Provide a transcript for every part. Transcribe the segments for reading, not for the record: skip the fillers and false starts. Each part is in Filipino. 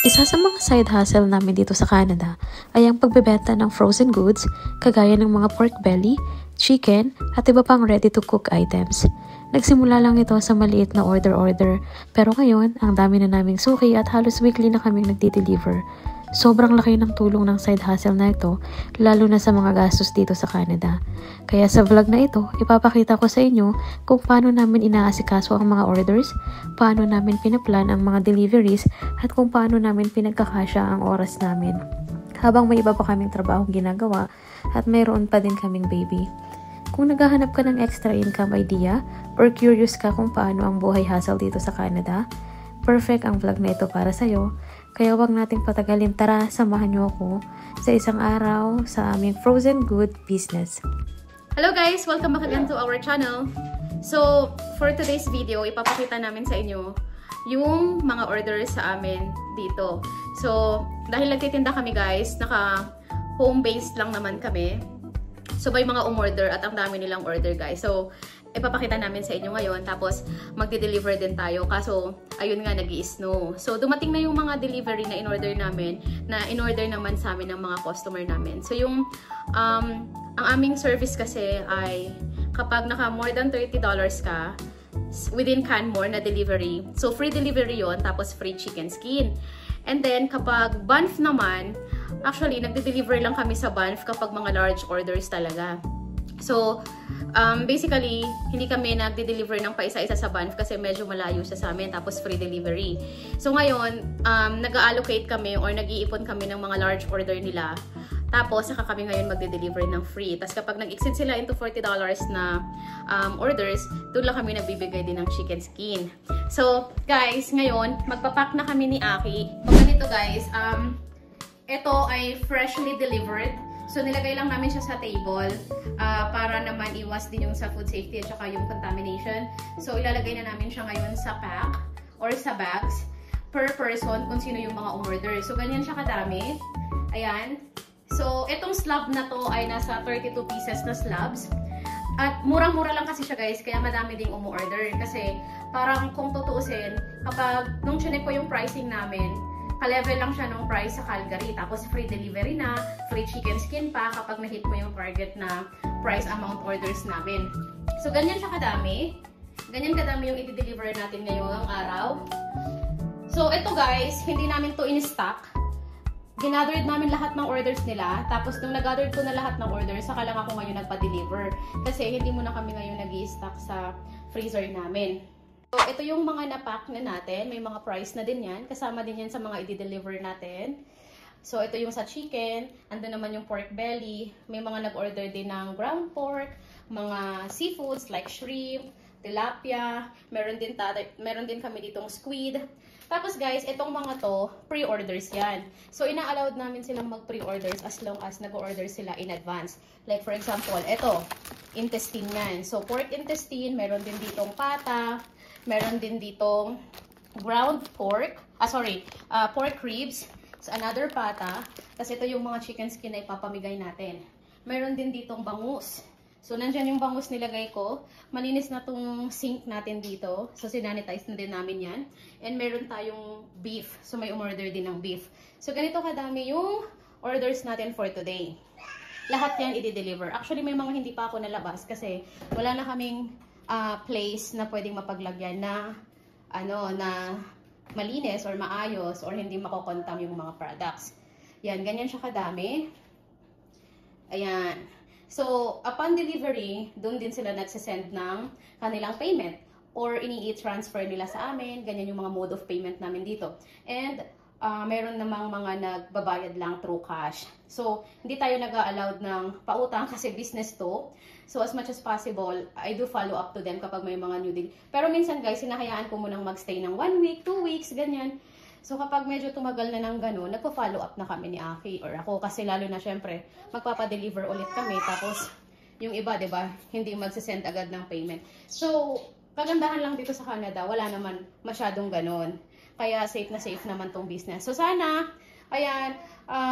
Isa sa mga side hustle namin dito sa Canada ay ang pagbebenta ng frozen goods kagaya ng mga pork belly, chicken at iba pang ready-to-cook items. Nagsimula lang ito sa maliit na order-order pero ngayon ang dami na naming suki at halos weekly na kaming nagdi-deliver. Sobrang laki ng tulong ng side hustle na ito lalo na sa mga gastos dito sa Canada. Kaya sa vlog na ito, ipapakita ko sa inyo kung paano namin inaasikaso ang mga orders, paano namin pinaplan ang mga deliveries at kung paano namin pinagkakasya ang oras namin. Habang may iba pa kaming trabahong ginagawa at mayroon pa din kaming baby. Kung naghahanap ka ng extra income idea or curious ka kung paano ang buhay hustle dito sa Canada, perfect ang vlog na ito para sa'yo. Kaya wag nating patagalin, tara samahan niyo ako sa isang araw sa aming frozen good business. Hello guys! Welcome back again to our channel. So, for today's video, ipapakita namin sa inyo yung mga orders sa amin dito. So, dahil nagtitinda kami guys, naka home-based lang naman kami. So, may mga umorder at ang dami nilang order guys. So, ipapakita namin sa inyo ngayon. Tapos, magdi-deliver din tayo. Kaso, ayun nga, nag-i-snow. So, dumating na yung mga delivery na in-order namin, na in-order naman sa amin ng mga customer namin. So, yung, ang aming service kasi ay, kapag naka more than $30 ka, within Canmore na delivery. So, free delivery yon, tapos free chicken skin. And then, kapag Banff naman, actually, nagde-deliver lang kami sa Banff kapag mga large orders talaga. So, basically, hindi kami nagde-deliver ng paisa-isa sa Banff kasi medyo malayo siya sa amin, tapos free delivery. So, ngayon, nag-allocate kami or nag-iipon kami ng mga large order nila. Tapos, saka kami ngayon magde-deliver ng free. Tapos, kapag nag-exceed sila into $40 na orders, doon lang kami nagbibigay din ng chicken skin. So, guys, ngayon, magpapack na kami ni Aki. Pag ganito, guys, ito ay freshly delivered. So, nilagay lang namin siya sa table para naman iwas din yung sa food safety at saka yung contamination. So, ilalagay na namin siya ngayon sa pack or sa bags per person kung sino yung mga umorder. So, ganyan siya kadami. Ayan. So, itong slab na to ay nasa 32 pieces na slabs. At murang-mura lang kasi siya guys, kaya madami ding umorder. Kasi parang kung tutuusin, kapag nung chinek ko yung pricing namin, ka-level lang siya ng price sa Calgary. Tapos free delivery na, free chicken skin pa kapag na-hit mo yung target na price amount orders namin. So, ganyan siya kadami. Ganyan kadami yung i-deliver natin ngayong araw. So, ito guys, hindi namin to in-stock. Ginathered namin lahat ng orders nila. Tapos, nung nag-gathered ko na lahat ng orders, saka lang ako ngayon nagpa-deliver. Kasi hindi mo na kami ngayon nag-i-stock sa freezer namin. So, ito yung mga napack na natin. May mga price na din yan. Kasama din yan sa mga i-deliver natin. So, ito yung sa chicken. Ando naman yung pork belly. May mga nag-order din ng ground pork. Mga seafoods like shrimp, tilapia. Meron din kami ditong squid. Tapos guys, itong mga to, pre-orders yan. So, ina-allowed namin silang mag-pre-orders as long as nag-order sila in advance. Like for example, ito, intestine yan. So, pork intestine, meron din ditong pata. Meron din ditong ground pork, pork ribs, so another pata. Tapos ito yung mga chicken skin na ipapamigay natin. Meron din ditong bangus. So nandyan yung bangus nilagay ko. Malinis na tong sink natin dito. So sinanitize na din namin yan. And meron tayong beef. So may umorder din ng beef. So ganito kadami yung orders natin for today. Lahat yan i-deliver. Actually may mga hindi pa ako nalabas kasi wala na kaming place na pwedeng mapaglagyan na na malinis or maayos or hindi makokontam yung mga products. Yan, ganyan siya kadami. Ayan. So, upon delivery, doon din sila nagsisend ng kanilang payment or ini-transfer nila sa amin. Ganyan yung mga mode of payment namin dito. And meron namang mga nagbabayad lang through cash. So, hindi tayo nag-a-allowed ng pautang kasi business to. So, as much as possible, I do follow up to them kapag may mga new deal. Pero minsan guys, sinahayaan ko munang magstay ng 1 week, 2 weeks, ganyan. So, kapag medyo tumagal na ng gano'n, nagpo-follow up na kami ni Aki or ako. Kasi lalo na syempre, magpapadeliver ulit kami. Tapos, yung iba, diba, hindi magsisend agad ng payment. So, kagandahan lang dito sa Canada, wala naman masyadong gano'n. Kaya safe na safe naman tong business. So, sana, ayan,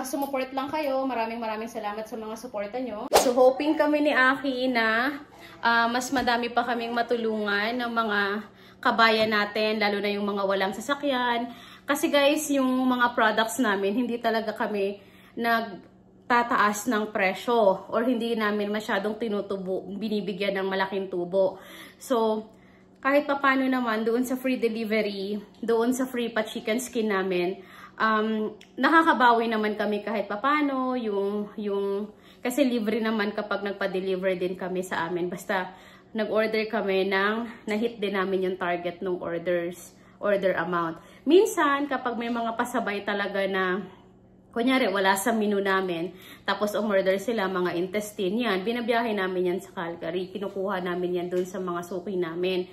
sumupport lang kayo. Maraming salamat sa mga suporta nyo. So, hoping kami ni Aki na mas madami pa kaming matulungan ng mga kabayan natin, lalo na yung mga walang sasakyan. Kasi guys, yung mga products namin, hindi talaga kami nagtataas ng presyo or hindi namin masyadong binibigyan ng malaking tubo. So, kahit papano naman, doon sa free delivery, doon sa free pa chicken skin namin, nakakabawi naman kami kahit papano, kasi libre naman kapag nagpa-deliver din kami sa amin. Basta nag-order kami na-hit din namin yung target ng order amount. Minsan, kapag may mga pasabay talaga na, kunyari, wala sa menu namin, tapos umorder sila mga intestine, yan, binabiyahe namin yan sa Calgary. Kinukuha namin yan dun sa mga suki namin.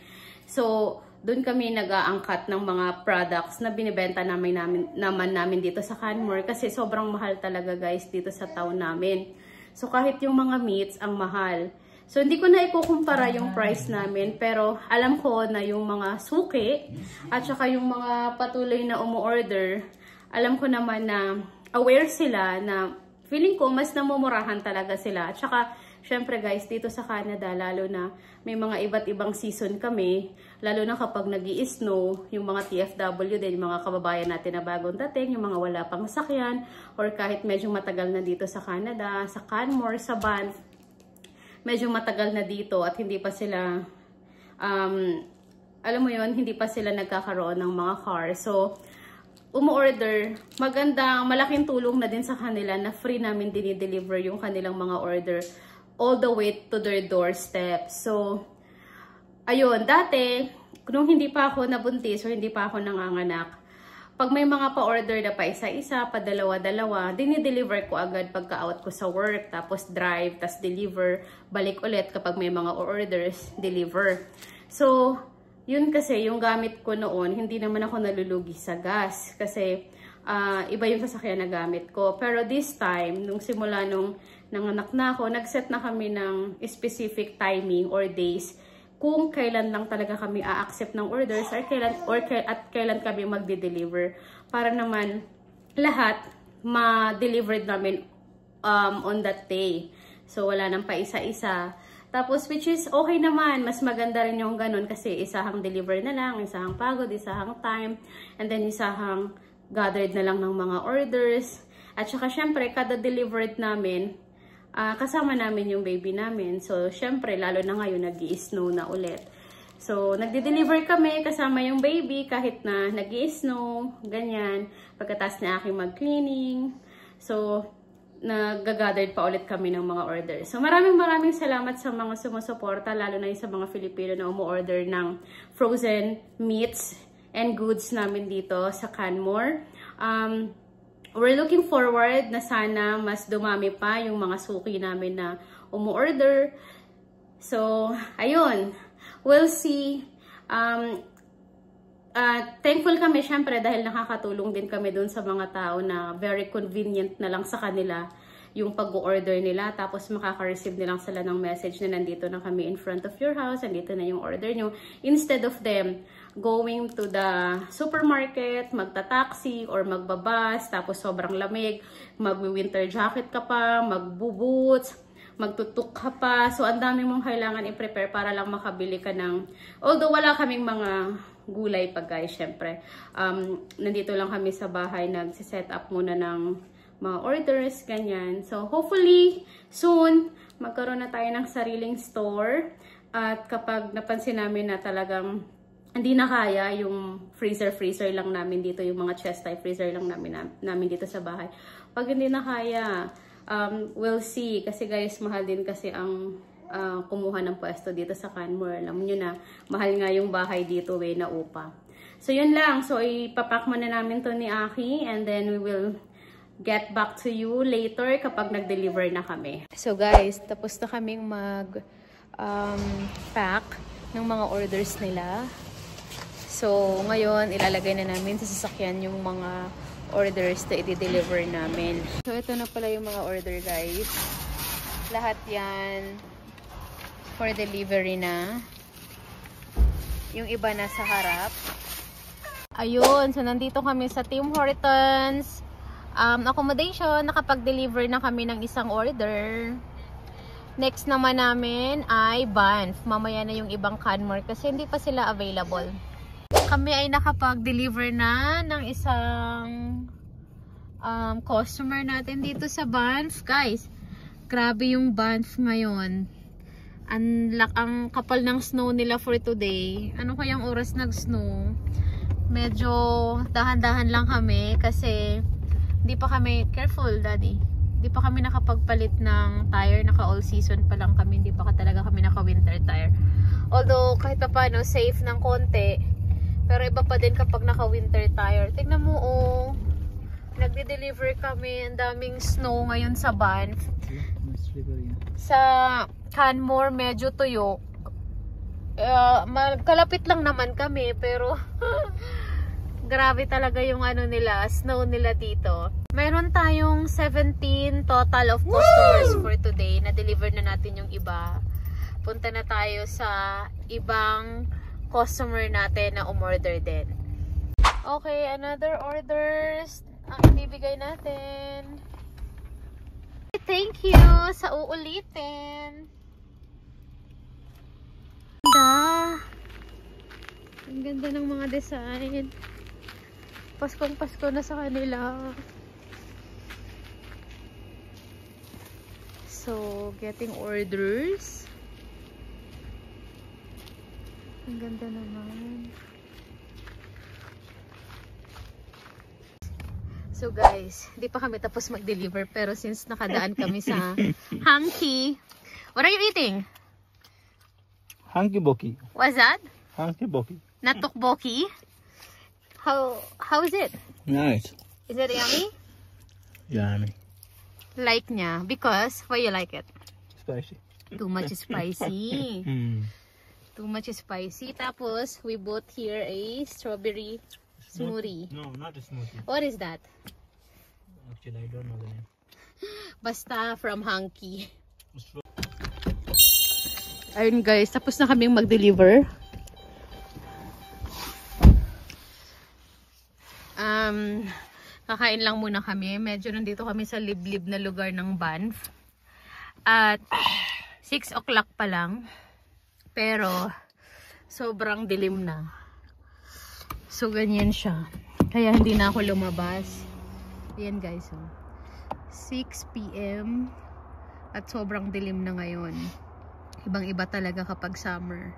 So, doon kami nag-aangkat ng mga products na binibenta namin dito sa Canmore kasi sobrang mahal talaga guys dito sa town namin. So kahit yung mga meats ang mahal. So hindi ko na ikukumpara yung price namin pero alam ko na yung mga suki at saka yung mga patuloy na umu-order, alam ko naman na aware sila na feeling ko mas namumurahan talaga sila. At saka syempre guys, dito sa Canada, lalo na may mga iba't ibang season kami, lalo na kapag nag-i-snow, yung mga TFW din, yung mga kababayan natin na bagong dating, yung mga wala pang sakyan, or kahit medyo matagal na dito sa Canada, sa Canmore, sa Banff, medyo matagal na dito at hindi pa sila, alam mo yun, hindi pa sila nagkakaroon ng mga car. So, umu-order, malaking tulong na din sa kanila na free namin dinideliver yung kanilang mga order all the way to their doorstep. So, ayun, dati, nung hindi pa ako nabuntis or hindi pa ako nanganganak, pag may mga pa-order na pa isa-isa, pa dalawa-dalawa, dinideliver ko agad pagka-out ko sa work, tapos drive, tapos deliver, balik ulit kapag may mga orders, deliver. So, yun kasi, yung gamit ko noon, hindi naman ako nalulugi sa gas. Kasi, iba yung sasakyan na gamit ko. Pero this time, nung simula nung nanganak na ako, nag-set na kami ng specific timing or days kung kailan lang talaga kami a-accept ng orders at kailan kami magde-deliver. Para naman lahat ma-delivered namin on that day. So, wala nang pa isa-isa. Tapos, which is okay naman. Mas maganda rin yung ganun kasi isahang deliver na lang, isahang pagod, isahang time, and then isahang gathered na lang ng mga orders. At saka, syempre, kada delivered namin, kasama namin yung baby namin. So, syempre, lalo na ngayon, nag-i-snow na ulit. So, nagde-deliver kami kasama yung baby kahit na nag-i-snow, ganyan. Pagkatapos na aking mag-cleaning. So, nag-gathered pa ulit kami ng mga order. So, maraming salamat sa mga sumusuporta, lalo na yung sa mga Filipino na umu-order ng frozen meats and goods namin dito sa Canmore. We're looking forward na sana mas dumami pa yung mga suki namin na umu-order. So, ayun. We'll see. Thankful kami syempre dahil nakakatulong din kami dun sa mga tao na very convenient na lang sa kanila yung pag-order nila. Tapos makaka-receive nilang sila ng message na nandito na kami in front of your house, nandito na yung order nyo. Instead of them going to the supermarket, magta-taxi or magbabas, tapos sobrang lamig, mag-winter jacket ka pa, mag-boots, magtutuk ka pa. So, ang dami mong kailangan i-prepare para lang makabili ka ng, although wala kaming mga gulay pa guys, syempre. Nandito lang kami sa bahay, nagsiset up muna ng mga orders, ganyan. So, hopefully, soon, magkaroon na tayo ng sariling store. At kapag napansin namin na talagang hindi na kaya yung freezer lang namin dito, yung mga chest type freezer lang namin dito sa bahay. Pag hindi na kaya, we'll see. Kasi guys, mahal din kasi ang kumuha ng pwesto dito sa Canmore. Alam nyo na, mahal nga yung bahay dito na upa. So, yun lang. So, ipapack muna namin to ni Aki and then we will get back to you later kapag nag-deliver na kami. So, guys, tapos na kaming mag-pack ng mga orders nila. So, ngayon, ilalagay na namin sa sasakyan yung mga orders na i-deliver namin. So, ito na pala yung mga order, guys. Lahat yan for delivery na. Yung iba na sa harap. Ayun, so nandito kami sa Tim Hortons accommodation. Nakapag-deliver na kami ng isang order. Next naman namin ay Banff. Mamaya na yung ibang Canmore kasi hindi pa sila available. Kami ay nakapag-deliver na ng isang customer natin dito sa Banff. Guys, grabe yung Banff ngayon. Ang kapal ng snow nila for today. Ano kayang oras nag-snow? Medyo dahan-dahan lang kami kasi hindi pa kami, careful daddy, hindi pa kami nakapagpalit ng tire. Naka all season pa lang kami, hindi pa talaga kami naka winter tire. Although kahit pa paano safe ng konti, pero iba pa din kapag naka winter tire. Tignan mo, oh, nagde-deliver kami. Ang daming snow ngayon sa Banff. Sa Canmore medyo tuyo. Kalapit lang naman kami, pero grabe talaga yung ano nila, snow nila dito. Meron tayong 17 total of customers for today. Na-deliver na natin yung iba. Punta na tayo sa ibang customer natin na umorder din. Okay, another orders ang ibibigay natin. Thank you sa uulitin. Ang ganda ng mga design. Paskong Pasko na sa kanila. So, getting orders. Ang ganda naman. So guys, hindi pa kami tapos mag-deliver, pero since nakadaan kami sa Hanky. What are you eating? Hanky Boki. What's that? Hanky Boki. Natokboki. How is it? Nice. Is it yummy? Yummy. Like niya. Because, why you like it? Spicy. Too much spicy. Too much spicy. Tapos, we bought here a strawberry smoothie. No, not a smoothie. What is that? Actually, I don't know the name. Basta from Hanky. Ayun guys, tapos na kaming mag-deliver. Kakain lang muna kami. Medyo nandito kami sa liblib na lugar ng Banff. At 6 o'clock pa lang. Pero sobrang dilim na. So ganyan siya. Kaya hindi na ako lumabas. Ayan guys. Oh. 6 PM. At sobrang dilim na ngayon. Ibang-iba talaga kapag summer.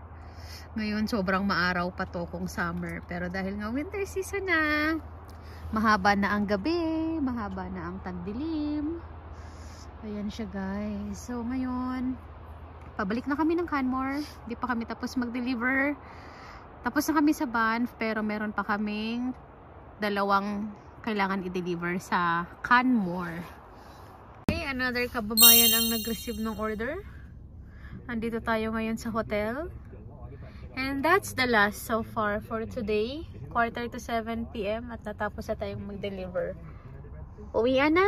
Ngayon sobrang maaraw pa to kung summer. Pero dahil nga winter season na, mahaba na ang gabi, mahaba na ang tagdilim. Ayan siya guys. So ngayon, pabalik na kami ng Canmore. Hindi pa kami tapos mag-deliver. Tapos na kami sa Banff, pero meron pa kaming 2 kailangan i-deliver sa Canmore. Okay, another kababayan ang nag-receive ng order. Andito tayo ngayon sa hotel. And that's the last so far for today. 6:45 PM at natapos na tayong mag-deliver. Uwian na!